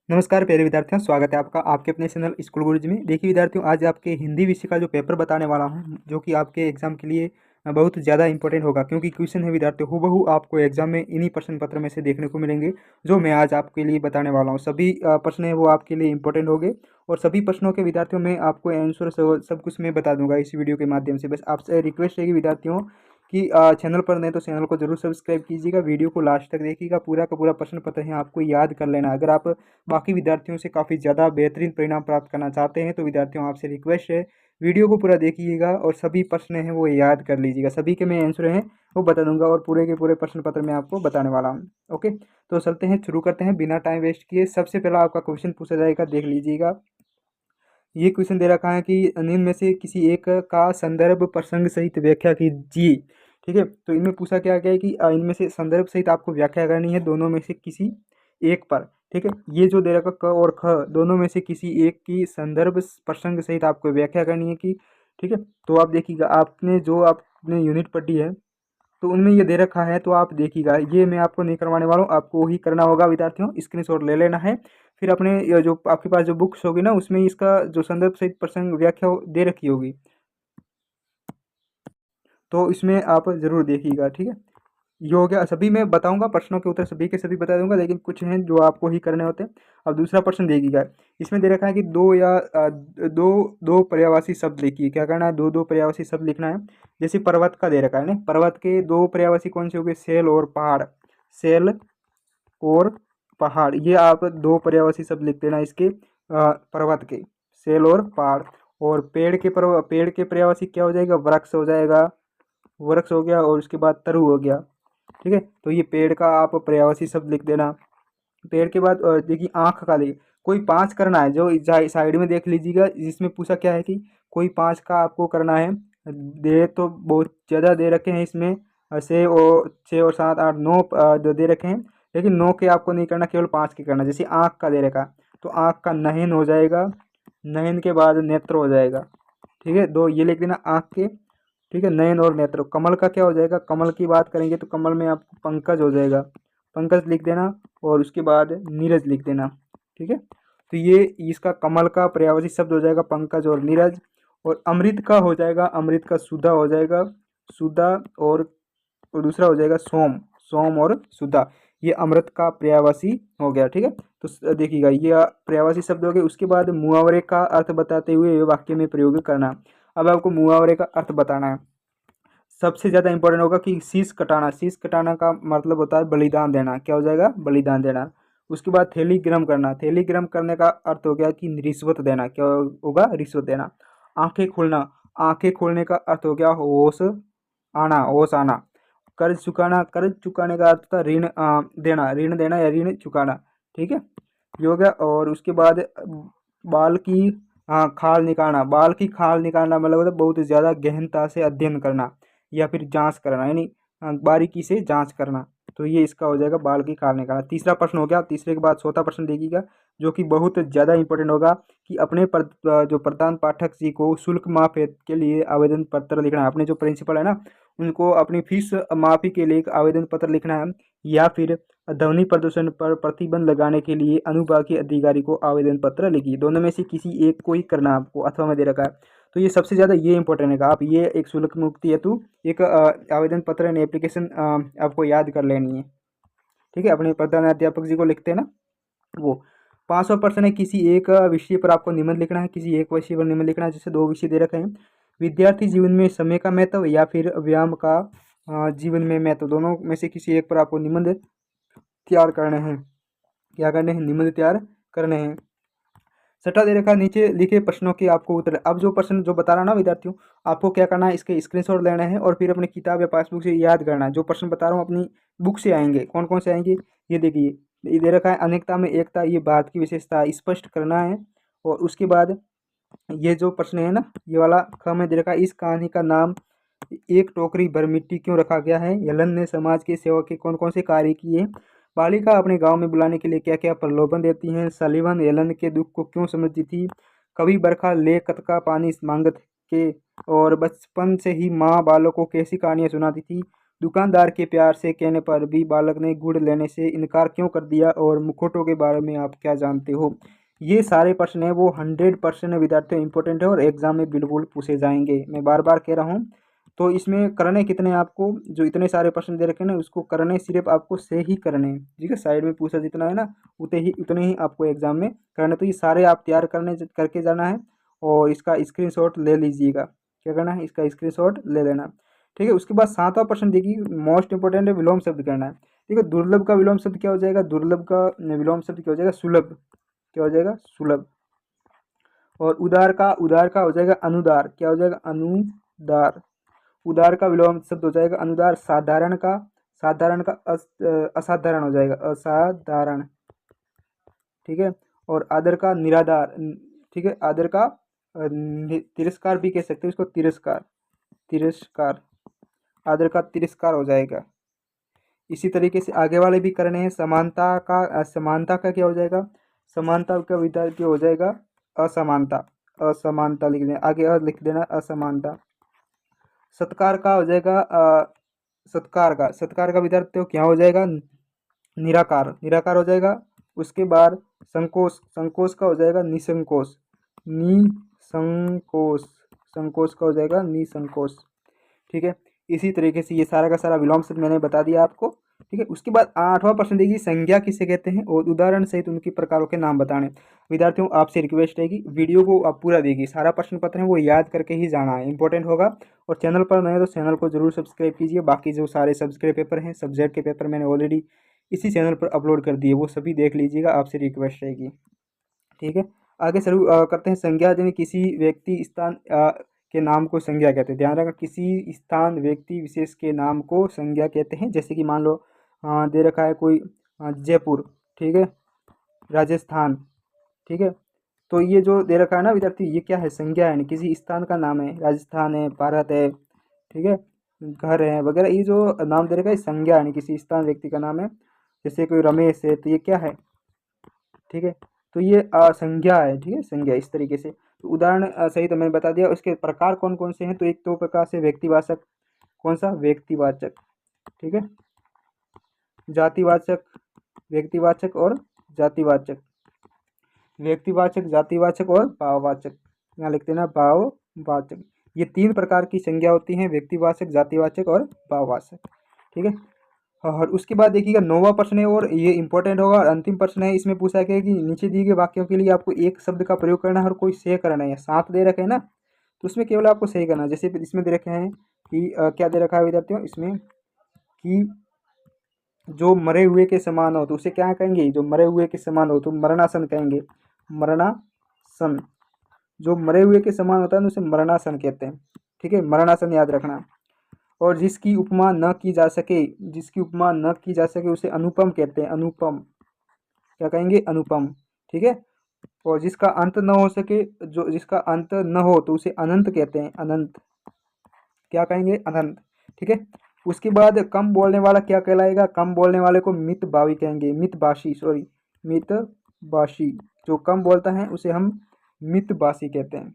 नमस्कार प्यारे विद्यार्थियों, स्वागत है आपका आपके अपने चैनल स्कूल गुरुज में। देखिए विद्यार्थियों, आज आपके हिंदी विषय का जो पेपर बताने वाला हूं, जो कि आपके एग्जाम के लिए बहुत ज़्यादा इंपॉर्टेंट होगा, क्योंकि क्वेश्चन है विद्यार्थियों हूबहू आपको एग्जाम में इन्हीं प्रश्न पत्र में से देखने को मिलेंगे जो मैं आज आपके लिए बताने वाला हूं। सभी प्रश्न है वो आपके लिए इंपॉर्टेंट होंगे और सभी प्रश्नों के विद्यार्थियों में आपको आंसर सब कुछ मैं बता दूंगा इस वीडियो के माध्यम से। बस आपसे रिक्वेस्ट रहेगी विद्यार्थियों कि चैनल पर नहीं तो चैनल को जरूर सब्सक्राइब कीजिएगा, वीडियो को लास्ट तक देखिएगा। पूरा का पूरा प्रश्न पत्र है आपको याद कर लेना। अगर आप बाकी विद्यार्थियों से काफ़ी ज़्यादा बेहतरीन परिणाम प्राप्त करना चाहते हैं तो विद्यार्थियों आपसे रिक्वेस्ट है, वीडियो को पूरा देखिएगा और सभी प्रश्न हैं वो याद कर लीजिएगा। सभी के मैं आंसर हैं वो बता दूंगा और पूरे के पूरे प्रश्न पत्र मैं आपको बताने वाला हूँ। ओके, तो चलते हैं, शुरू करते हैं बिना टाइम वेस्ट किए। सबसे पहला आपका क्वेश्चन पूछा जाएगा, देख लीजिएगा। ये क्वेश्चन दे रखा है कि निम्न में से किसी एक का संदर्भ प्रसंग सहित व्याख्या कीजिए। ठीक है, तो इनमें पूछा क्या गया है कि इनमें से संदर्भ सहित आपको व्याख्या करनी है दोनों में से किसी एक पर। ठीक है, ये जो दे रखा क और ख दोनों में से किसी एक की संदर्भ प्रसंग सहित आपको व्याख्या करनी है कि। ठीक है, तो आप देखिएगा, आपने यूनिट पढ़ी है तो उनमें ये दे रखा है, तो आप देखिएगा। ये मैं आपको नहीं करवाने वाला हूँ, आपको ही करना होगा विद्यार्थियों। स्क्रीनशॉट ले लेना है, फिर अपने ये जो आपके पास जो बुक्स होगी ना उसमें इसका जो संदर्भ सहित प्रसंग व्याख्या दे रखी होगी, तो इसमें आप जरूर देखिएगा। ठीक है, ये हो गया। सभी मैं बताऊंगा, प्रश्नों के उत्तर सभी के सभी बता दूंगा, लेकिन कुछ हैं जो आपको ही करने होते हैं। अब दूसरा प्रश्न देखिएगा, इसमें दे रखा है कि दो पर्यायवाची शब्द लिखिए। क्या करना है, दो दो पर्यायवाची शब्द लिखना है। जैसे पर्वत का दे रखा है ना, पर्वत के दो पर्यायवाची कौन से हो गए, सेल और पहाड़। सेल और पहाड़, ये आप दो पर्यायवाची शब्द लिख देना इसके, पर्वत के, सेल और पहाड़। और पेड़ के पर्यायवाची क्या हो जाएगा, वृक्ष हो जाएगा। वृक्ष हो गया और उसके बाद तरु हो गया। ठीक है, तो ये पेड़ का आप पर्यायवाची शब्द लिख देना। पेड़ के बाद देखिए आँख का, देखिए कोई पाँच करना है, जो साइड में देख लीजिएगा। जिसमें पूछा क्या है कि कोई पाँच का आपको करना है। दे तो बहुत ज़्यादा दे रखे हैं इसमें, छः और सात आठ नौ दे रखे हैं, लेकिन नौ के आपको नहीं करना, केवल पाँच के करना। जैसे आँख का दे रखा, तो आँख का नयन हो जाएगा, नयन के बाद नेत्र हो जाएगा। ठीक है, दो ये लिख देना आँख के। ठीक है, नयन और नेत्र। कमल का क्या हो जाएगा, कमल की बात करेंगे तो कमल में आपको पंकज हो जाएगा, पंकज लिख देना। और उसके बाद नीरज लिख देना। ठीक है, तो ये इसका कमल का पर्यायवाची शब्द हो जाएगा पंकज और नीरज। और अमृत का हो जाएगा, अमृत का सुधा हो जाएगा, सुधा। और दूसरा हो जाएगा सोम, सोम और सुधा। ये अमृत का पर्यायवाची हो गया। ठीक है, तो देखिएगा ये पर्यायवाची शब्द हो गए। उसके बाद मुहावरे का अर्थ बताते हुए वाक्य में प्रयोग करना। अब आपको मुहावरे का अर्थ बताना है। सबसे ज़्यादा इंपॉर्टेंट होगा कि शीश कटाना। शीश कटाना का मतलब होता है बलिदान देना। क्या हो जाएगा, बलिदान देना। उसके बाद थैली गर्म करना। थैली गर्म करने का अर्थ हो गया कि रिश्वत देना। क्या होगा, रिश्वत देना। आंखें खोलना, आंखें खोलने का अर्थ हो गया होश आना, होश आना। कर्ज चुकाना, कर्ज चुकाने का अर्थ था ऋण देना, ऋण देना या ऋण चुकाना। ठीक है, ये हो गया। और उसके बाद बाल की खाल निकालना। बाल की खाल निकालना मतलब होता है बहुत ज़्यादा गहनता से अध्ययन करना या फिर जांच करना, यानी बारीकी से जांच करना। तो ये इसका हो जाएगा बाल की खाल निकालना। तीसरा प्रश्न हो गया। तीसरे के बाद चौथा प्रश्न देखिएगा, जो कि बहुत ज़्यादा इंपॉर्टेंट होगा कि अपने जो प्रधान पाठक जी को शुल्क माफ के लिए आवेदन पत्र लिखना है। अपने जो प्रिंसिपल है ना, उनको अपनी फीस माफ़ी के लिए एक आवेदन पत्र लिखना है, या फिर ध्वनि प्रदूषण पर प्रतिबंध लगाने के लिए अनुविभागीय अधिकारी को आवेदन पत्र लिखिए। दोनों में से किसी एक को ही करना है आपको, अथवा में दे रखा है। तो ये सबसे ज़्यादा ये इंपॉर्टेंट है। आप ये एक शुल्क मुक्ति हेतु एक आवेदन पत्र यानी एप्लीकेशन आपको याद कर लेनी है। ठीक है, अपने प्रधान अध्यापक जी को लिखते हैं ना वो। 500% है, किसी एक विषय पर आपको निबंध लिखना है। किसी एक विषय पर निबंध लिखना है, जैसे दो विषय दे रखे हैं, विद्यार्थी जीवन में समय का महत्व या फिर व्यायाम का जीवन में महत्व। दोनों में से किसी एक पर आपको निबंध तैयार करने हैं। क्या करने हैं, निबंध तैयार करने हैं। सट्टा दे रखा है, नीचे लिखे प्रश्नों के आपको उत्तर। अब जो प्रश्न जो बता रहा ना विद्यार्थियों, आपको क्या करना है, इसके स्क्रीनशॉट लेना है और फिर अपनी किताब या पासबुक से याद करना है। जो प्रश्न बता रहा हूँ अपनी बुक से आएंगे। कौन कौन से आएंगे, ये देखिए, ये दे रखा है अनेकता में एकता, ये भारत की विशेषता स्पष्ट करना है। और उसके बाद ये जो प्रश्न है ना, ये वाला ख में दे रखा है, इस कहानी का नाम एक टोकरी भर मिट्टी क्यों रखा गया है। यलन ने समाज के सेवा के कौन कौन से कार्य किए। बालिका अपने गांव में बुलाने के लिए क्या क्या प्रलोभन देती हैं। सलीवन यलन के दुख को क्यों समझती थी। कभी बरखा ले कत का पानी मांगत के। और बचपन से ही माँ बालों को कैसी कहानियाँ सुनाती थी। दुकानदार के प्यार से कहने पर भी बालक ने गुड़ लेने से इनकार क्यों कर दिया, और मुखौटों के बारे में आप क्या जानते हो। ये सारे प्रश्न हैं वो 100% विद्यार्थियों इंपॉर्टेंट है और एग्जाम में बिल्कुल पूछे जाएंगे। मैं बार बार कह रहा हूँ। तो इसमें करने कितने हैं आपको, जो इतने सारे प्रश्न दे रखे हैं ना उसको करने सिर्फ आपको से ही करने हैं, ठीक है। साइड में पूछा जितना है ना उतने ही आपको एग्जाम में करने। तो ये सारे आप तैयार करके जाना है और इसका स्क्रीनशॉट ले लीजिएगा। क्या करना है, इसका स्क्रीनशॉट ले लेना, ठीक है। उसके बाद 7वां प्रश्न देखिए, मोस्ट इंपोर्टेंट है, विलोम शब्द करना है। ठीक है, दुर्लभ का विलोम शब्द क्या हो जाएगा, दुर्लभ का विलोम शब्द क्या हो जाएगा, सुलभ। क्या हो जाएगा, सुलभ। और उदार का हो जाएगा अनुदार। क्या हो जाएगा, अनुदार। उदार का विलोम शब्द हो जाएगा अनुदार। साधारण का असाधारण हो जाएगा, असाधारण। ठीक है। और आदर का निराधार। ठीक है, आदर का तिरस्कार भी कह सकते हैं इसको, तिरस्कार। आदर का तिरस्कार हो जाएगा। इसी तरीके से आगे वाले भी करने हैं। समानता का क्या हो जाएगा, समानता का विद्यार्थी हो जाएगा असमानता। असमानता लिख देना, आगे लिख देना असमानता। सत्कार का हो जाएगा सत्कार का विद्यार्थी क्या हो जाएगा, निराकार हो जाएगा। उसके बाद संकोच का हो जाएगा निसंकोच। संकोच का हो जाएगा निसंकोच। ठीक है, इसी तरीके से ये सारा का सारा विलोम शब्द मैंने बता दिया आपको। ठीक है, उसके बाद 8वां प्रश्न देखिए, संज्ञा किसे कहते हैं और उदाहरण सहित उनके प्रकारों के नाम बताने। विद्यार्थियों आपसे रिक्वेस्ट रहेगी, वीडियो को आप पूरा देखिए, सारा प्रश्न पत्र है वो याद करके ही जाना है, इंपॉर्टेंट होगा। और चैनल पर नए तो चैनल को जरूर सब्सक्राइब कीजिए। बाकी जो सारे सब्सक्राइब पेपर हैं, सब्जेक्ट के पेपर मैंने ऑलरेडी इसी चैनल पर अपलोड कर दिए, वो सभी देख लीजिएगा, आपसे रिक्वेस्ट रहेगी। ठीक है, आगे शुरू करते हैं। संज्ञा यानी किसी व्यक्ति स्थान के नाम को संज्ञा कहते हैं। ध्यान रखना, किसी स्थान व्यक्ति विशेष के नाम को संज्ञा कहते हैं। जैसे कि मान लो दे रखा है कोई जयपुर, ठीक है, राजस्थान। ठीक है, तो ये जो दे रखा है ना विद्यार्थी, ये क्या है, संज्ञा है, किसी स्थान का नाम है, राजस्थान है, भारत है, ठीक है, घर है वगैरह, ये जो नाम दे रखा है संज्ञा है, किसी स्थान व्यक्ति का नाम है। जैसे कोई रमेश है तो ये क्या है, ठीक है, तो ये संज्ञा है। ठीक है, संज्ञा इस तरीके से। तो उदाहरण सही तो मैंने बता दिया। उसके प्रकार कौन कौन से हैं, तो एक तो प्रकार से व्यक्तिवाचक। कौन सा, व्यक्तिवाचक। ठीक है, जातिवाचक, व्यक्तिवाचक और जातिवाचक। व्यक्तिवाचक, जातिवाचक और भाववाचक। यहाँ लिखते हैं ना, भाववाचक। ये 3 प्रकार की संज्ञा होती हैं, व्यक्तिवाचक, जातिवाचक और भाववाचक। ठीक है, और उसके बाद देखिएगा 9वां प्रश्न है और ये इंपॉर्टेंट होगा। और अंतिम प्रश्न है, इसमें पूछा गया कि नीचे दिए गए वाक्यों के लिए आपको एक शब्द का प्रयोग करना है और कोई से करना है। 7 दे रखे हैं ना, तो उसमें केवल आपको सही करना है। जैसे इसमें दे रखे हैं कि क्या दे रखा है विद्यार्थियों इसमें, कि जो मरे हुए के समान हो तो उसे क्या कहेंगे, जो मरे हुए के समान हो तो मरणासन कहेंगे, मरणासन। जो मरे हुए के समान होता है ना उसे मरणासन कहते हैं। ठीक है, मरणासन याद रखना। और जिसकी उपमा न की जा सके, जिसकी उपमा न की जा सके उसे अनुपम कहते हैं, अनुपम। क्या कहेंगे, अनुपम। ठीक है, और जिसका अंत न हो सके, जो जिसका अंत न हो तो उसे अनंत कहते हैं, अनंत। क्या कहेंगे, अनंत। ठीक है, उसके बाद कम बोलने वाला क्या कहलाएगा, कम बोलने वाले को मितभावी कहेंगे, मितभाषी, सॉरी, मितभाषी। जो कम बोलता है उसे हम मितभाषी कहते हैं,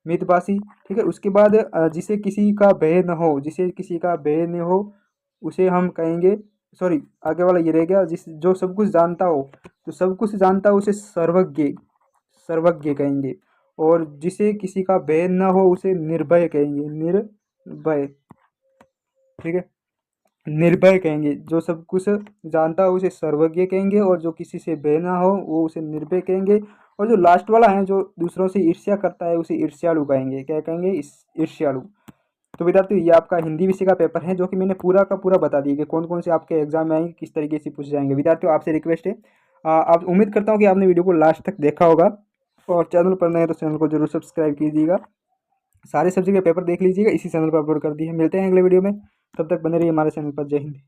मितभाषी। ठीक है, उसके बाद जिसे किसी का भय न हो, जिसे किसी का भय न हो उसे हम कहेंगे, सॉरी आगे वाला ये रह गया, जो सब कुछ जानता हो, तो सब कुछ जानता हो उसे सर्वज्ञ, सर्वज्ञ कहेंगे। और जिसे किसी का भय न हो उसे निर्भय कहेंगे, निर्भय। ठीक है, निर्भय कहेंगे। जो सब कुछ जानता हो उसे सर्वज्ञ कहेंगे, और जो किसी से भय ना हो वो उसे निर्भय कहेंगे। और जो लास्ट वाला है, जो दूसरों से ईर्ष्या करता है उसे ईर्ष्यालु कहेंगे। क्या कहेंगे, ईर्ष्यालु। तो विद्यार्थियों ये आपका हिंदी विषय का पेपर है, जो कि मैंने पूरा का पूरा बता दिया कि कौन कौन से आपके एग्जाम में आएंगे, किस तरीके से पूछे जाएंगे। विद्यार्थियों आपसे रिक्वेस्ट है, आप उम्मीद करता हूँ कि आपने वीडियो को लास्ट तक देखा होगा, और चैनल पर नए तो चैनल को जरूर सब्सक्राइब कीजिएगा। सारे सब्जेक्ट के पेपर देख लीजिएगा, इसी चैनल पर अपलोड कर दिए। मिलते हैं अगले वीडियो में, तब तक बने रहिए हमारे चैनल पर। जय हिंद।